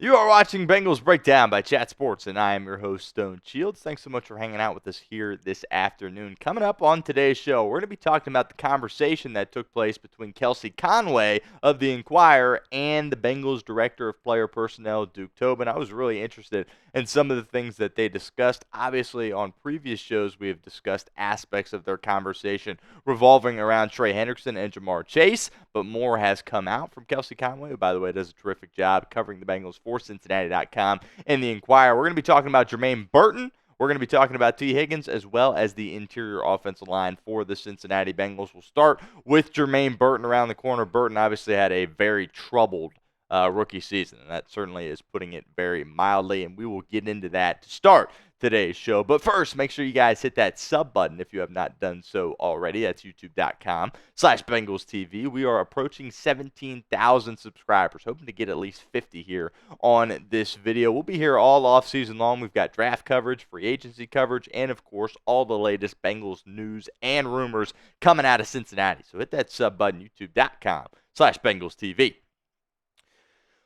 You are watching Bengals Breakdown by Chat Sports, and I am your host, Stone Shields. Thanks so much for hanging out with us here this afternoon. Coming up on today's show, we're going to be talking about the conversation that took place between Kelsey Conway of the Inquirer and the Bengals Director of Player Personnel, Duke Tobin. I was really interested in some of the things that they discussed. Obviously, on previous shows, we have discussed aspects of their conversation revolving around Trey Hendrickson and Jamar Chase, but more has come out from Kelsey Conway, who, by the way, does a terrific job covering the Bengals for Cincinnati.com and the Inquirer. We're going to be talking about Jermaine Burton. We're going to be talking about Tee Higgins as well as the interior offensive line for the Cincinnati Bengals. We'll start with Jermaine Burton around the corner. Burton obviously had a very troubled rookie season, and that certainly is putting it very mildly, and we will get into that to start today's show. But first, make sure you guys hit that sub button if you have not done so already. That's youtube.com/BengalsTV. We are approaching 17,000 subscribers, hoping to get at least 50 here on this video. We'll be here all off season long. We've got draft coverage, free agency coverage, and of course, all the latest Bengals news and rumors coming out of Cincinnati. So hit that sub button, youtube.com/BengalsTV.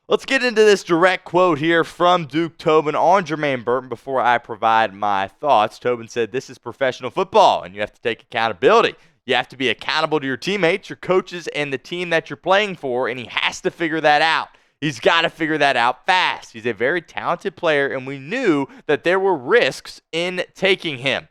Let's get into this direct quote here from Duke Tobin on Jermaine Burton before I provide my thoughts. Tobin said, "This is professional football, and you have to take accountability. You have to be accountable to your teammates, your coaches, and the team that you're playing for, and he has to figure that out. He's got to figure that out fast. He's a very talented player, and we knew that there were risks in taking him.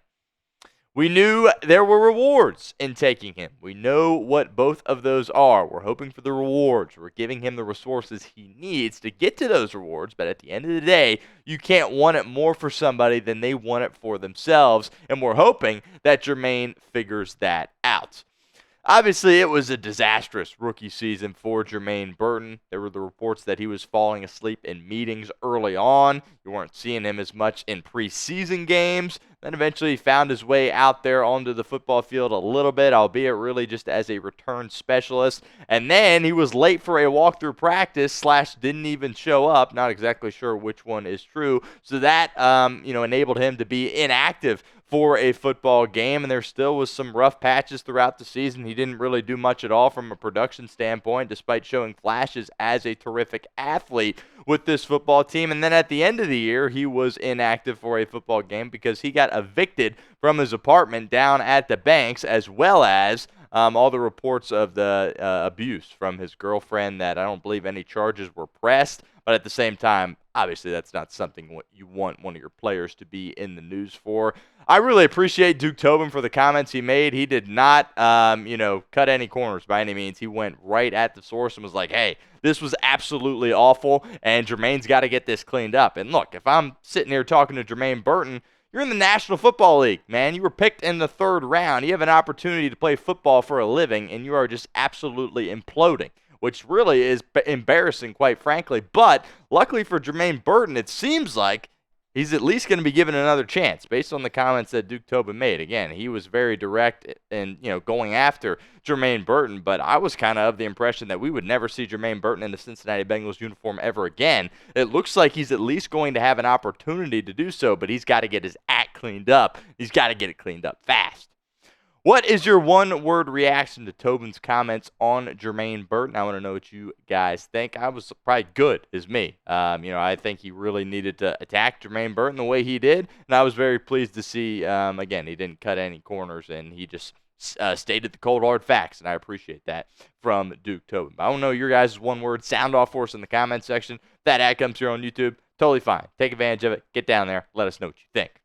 We knew there were rewards in taking him. We know what both of those are. We're hoping for the rewards. We're giving him the resources he needs to get to those rewards. But at the end of the day, you can't want it more for somebody than they want it for themselves. And we're hoping that Jermaine figures that out." Obviously, it was a disastrous rookie season for Jermaine Burton. There were the reports that he was falling asleep in meetings early on. You weren't seeing him as much in preseason games. Then eventually he found his way out there onto the football field a little bit, albeit really just as a return specialist. And then he was late for a walkthrough practice / didn't even show up. Not exactly sure which one is true. So that enabled him to be inactive for a football game, and there still was some rough patches throughout the season. He didn't really do much at all from a production standpoint, despite showing flashes as a terrific athlete with this football team. And then at the end of the year, he was inactive for a football game because he got evicted from his apartment down at the Banks, as well as all the reports of the abuse from his girlfriend that I don't believe any charges were pressed. But at the same time, obviously that's not something what you want one of your players to be in the news for. I really appreciate Duke Tobin for the comments he made. He did not, cut any corners by any means. He went right at the source and was like, hey, this was absolutely awful, and Jermaine's got to get this cleaned up. And look, if I'm sitting here talking to Jermaine Burton, you're in the National Football League, man. You were picked in the 3rd round. You have an opportunity to play football for a living, and you are just absolutely imploding, which really is embarrassing, quite frankly. But luckily for Jermaine Burton, it seems like he's at least going to be given another chance based on the comments that Duke Tobin made. Again, he was very direct and going after Jermaine Burton, but I was kind of the impression that we would never see Jermaine Burton in the Cincinnati Bengals uniform ever again. It looks like he's at least going to have an opportunity to do so, but he's got to get his act cleaned up. He's got to get it cleaned up fast. What is your one-word reaction to Tobin's comments on Jermaine Burton? I want to know what you guys think. I was probably good as me. I think he really needed to attack Jermaine Burton the way he did, and I was very pleased to see, again, he didn't cut any corners, and he just stated the cold, hard facts, and I appreciate that from Duke Tobin. But I don't know your guys' one-word. Sound off for us in the comment section. If that ad comes here on YouTube, totally fine. Take advantage of it. Get down there. Let us know what you think.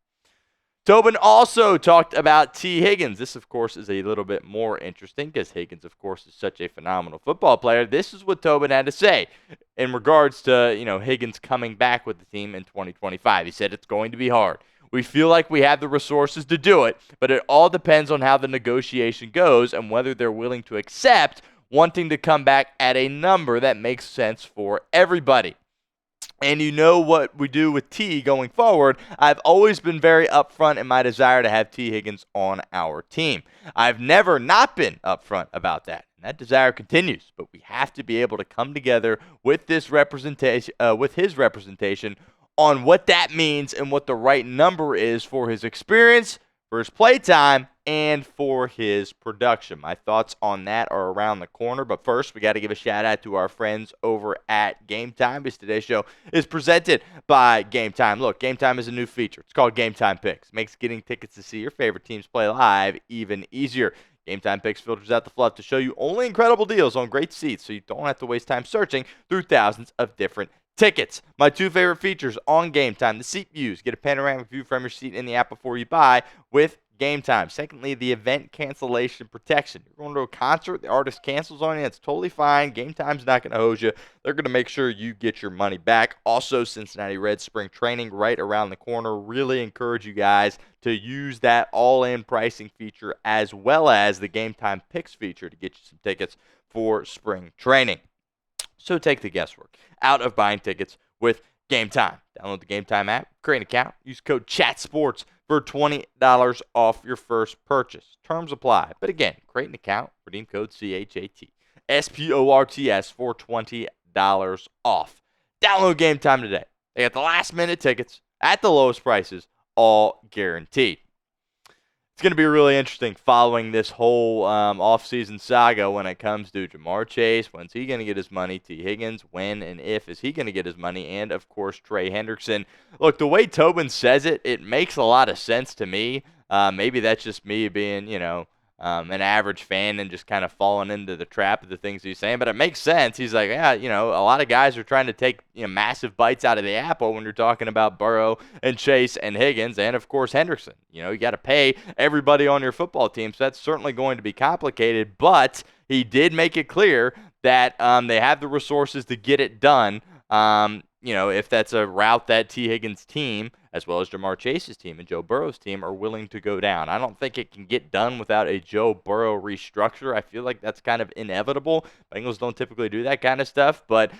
Tobin also talked about Tee Higgins. This, of course, is a little bit more interesting because Higgins, of course, is such a phenomenal football player. This is what Tobin had to say in regards to, Higgins coming back with the team in 2025. He said it's going to be hard. We feel like we have the resources to do it, but it all depends on how the negotiation goes and whether they're willing to accept wanting to come back at a number that makes sense for everybody. And you know what we do with T going forward. I've always been very upfront in my desire to have Tee Higgins on our team. I've never not been upfront about that. And that desire continues, but we have to be able to come together with this representation, with his representation on what that means and what the right number is for his experience, for his play time and for his production. My thoughts on that are around the corner, but first we got to give a shout out to our friends over at Game Time, because today's show is presented by Game Time. Look, Game Time is a new feature. It's called Game Time Picks. It makes getting tickets to see your favorite teams play live even easier. Game Time Picks filters out the fluff to show you only incredible deals on great seats, so you don't have to waste time searching through thousands of different tickets. My two favorite features on Game Time: the seat views. Get a panoramic view from your seat in the app before you buy with Game Time. Secondly, the event cancellation protection. You're going to a concert, the artist cancels on you, it's totally fine. Game Time's not going to hose you. They're going to make sure you get your money back. Also, Cincinnati Reds spring training right around the corner. Really encourage you guys to use that all-in pricing feature as well as the Game Time Picks feature to get you some tickets for spring training. So take the guesswork out of buying tickets with Game Time. Download the Game Time app, create an account, use code CHATSPORTS for $20 off your first purchase. Terms apply. But again, create an account, redeem code CHATSPORTS for $20 off. Download Game Time today. They got the last minute tickets at the lowest prices, all guaranteed. It's going to be really interesting following this whole offseason saga when it comes to Ja'Marr Chase. When's he going to get his money? Tee Higgins, when and if is he going to get his money? And, of course, Trey Hendrickson. Look, the way Tobin says it, it makes a lot of sense to me. Maybe that's just me being, an average fan and just kind of falling into the trap of the things he's saying. But it makes sense. He's like, yeah, a lot of guys are trying to take massive bites out of the apple when you're talking about Burrow and Chase and Higgins and, of course, Hendrickson. You got to pay everybody on your football team, so that's certainly going to be complicated. But he did make it clear that they have the resources to get it done. If that's a route that Tee Higgins' team, as well as Ja'Marr Chase's team and Joe Burrow's team, are willing to go down. I don't think it can get done without a Joe Burrow restructure. I feel like that's kind of inevitable. Bengals don't typically do that kind of stuff, but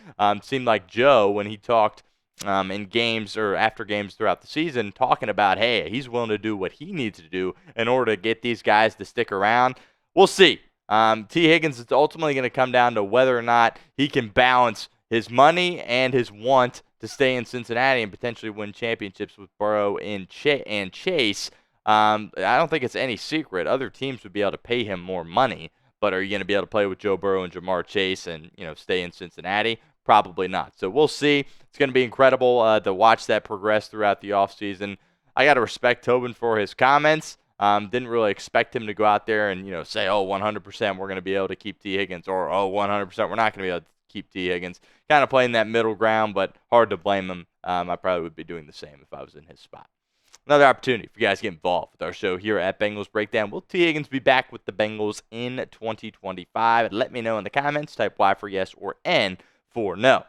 seemed like Joe, when he talked in games or after games throughout the season, talking about, hey, he's willing to do what he needs to do in order to get these guys to stick around. We'll see. Tee Higgins is ultimately going to come down to whether or not he can balance his money and his want to stay in Cincinnati and potentially win championships with Burrow and Chase. I don't think it's any secret. Other teams would be able to pay him more money, but are you going to be able to play with Joe Burrow and Ja'Marr Chase and stay in Cincinnati? Probably not. So we'll see. It's going to be incredible to watch that progress throughout the offseason. I got to respect Tobin for his comments. Didn't really expect him to go out there and say, oh, 100% we're going to be able to keep Tee Higgins, or oh, 100% we're not going to be able to keep Tee Higgins. Kind of playing that middle ground, but hard to blame him. I probably would be doing the same if I was in his spot. Another opportunity for you guys to get involved with our show here at Bengals Breakdown. Will Tee Higgins be back with the Bengals in 2025? Let me know in the comments. Type Y for yes or N for no.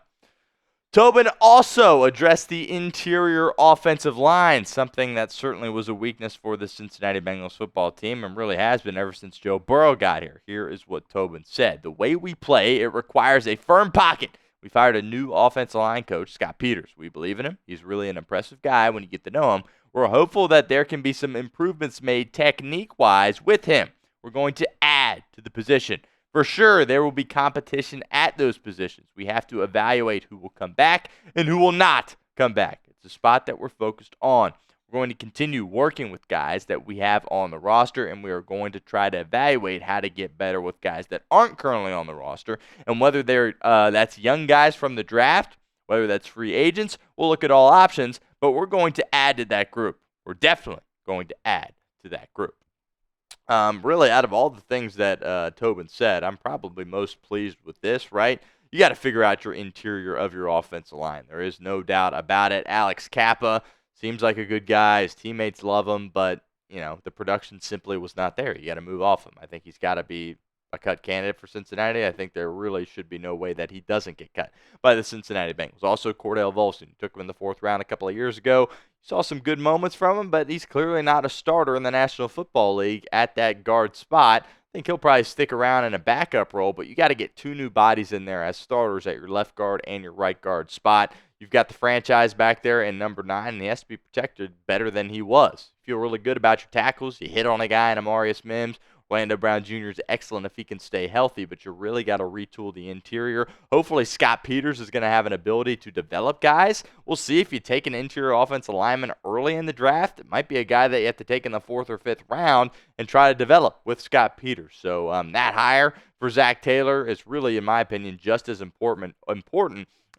Tobin also addressed the interior offensive line, something that certainly was a weakness for the Cincinnati Bengals football team and really has been ever since Joe Burrow got here. Here is what Tobin said. The way we play, it requires a firm pocket. We've hired a new offensive line coach, Scott Peters. We believe in him. He's really an impressive guy when you get to know him. We're hopeful that there can be some improvements made technique-wise with him. We're going to add to the position. For sure, there will be competition at those positions. We have to evaluate who will come back and who will not come back. It's a spot that we're focused on. We're going to continue working with guys that we have on the roster, and we are going to try to evaluate how to get better with guys that aren't currently on the roster, and whether that's young guys from the draft, whether that's free agents. We'll look at all options, but we're going to add to that group. We're definitely going to add to that group. Really, out of all the things that Tobin said, I'm probably most pleased with this, right? You got to figure out your interior of your offensive line. There is no doubt about it. Alex Kappa seems like a good guy. His teammates love him, but, the production simply was not there. You got to move off him. I think he's got to be a cut candidate for Cincinnati. I think there really should be no way that he doesn't get cut by the Cincinnati Bengals. Also, Cordell Volson, took him in the 4th round a couple of years ago. Saw some good moments from him, but he's clearly not a starter in the National Football League at that guard spot. I think he'll probably stick around in a backup role, but you got to get 2 new bodies in there as starters at your left guard and your right guard spot. You've got the franchise back there in number 9, and he has to be protected better than he was. Feel really good about your tackles. You hit on a guy in Amarius Mims, Orlando Brown Jr. is excellent if he can stay healthy, but you really got to retool the interior. Hopefully, Scott Peters is going to have an ability to develop guys. We'll see if you take an interior offensive lineman early in the draft. It might be a guy that you have to take in the 4th or 5th round and try to develop with Scott Peters. So that hire for Zach Taylor is really, in my opinion, just as important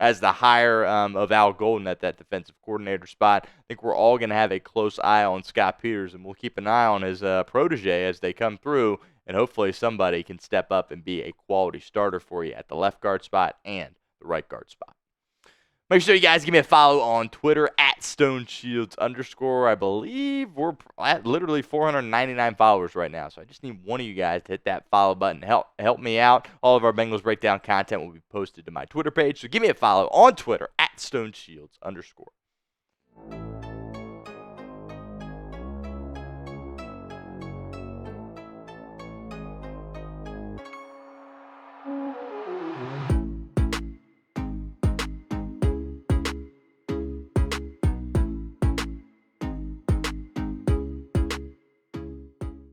as the hire of Al Golden at that defensive coordinator spot. I think we're all going to have a close eye on Scott Peters, and we'll keep an eye on his protege as they come through, and hopefully somebody can step up and be a quality starter for you at the left guard spot and the right guard spot. Make sure you guys give me a follow on Twitter at StoneShields_. I believe we're at literally 499 followers right now. So I just need one of you guys to hit that follow button. Help me out. All of our Bengals breakdown content will be posted to my Twitter page. So give me a follow on Twitter at StoneShields_.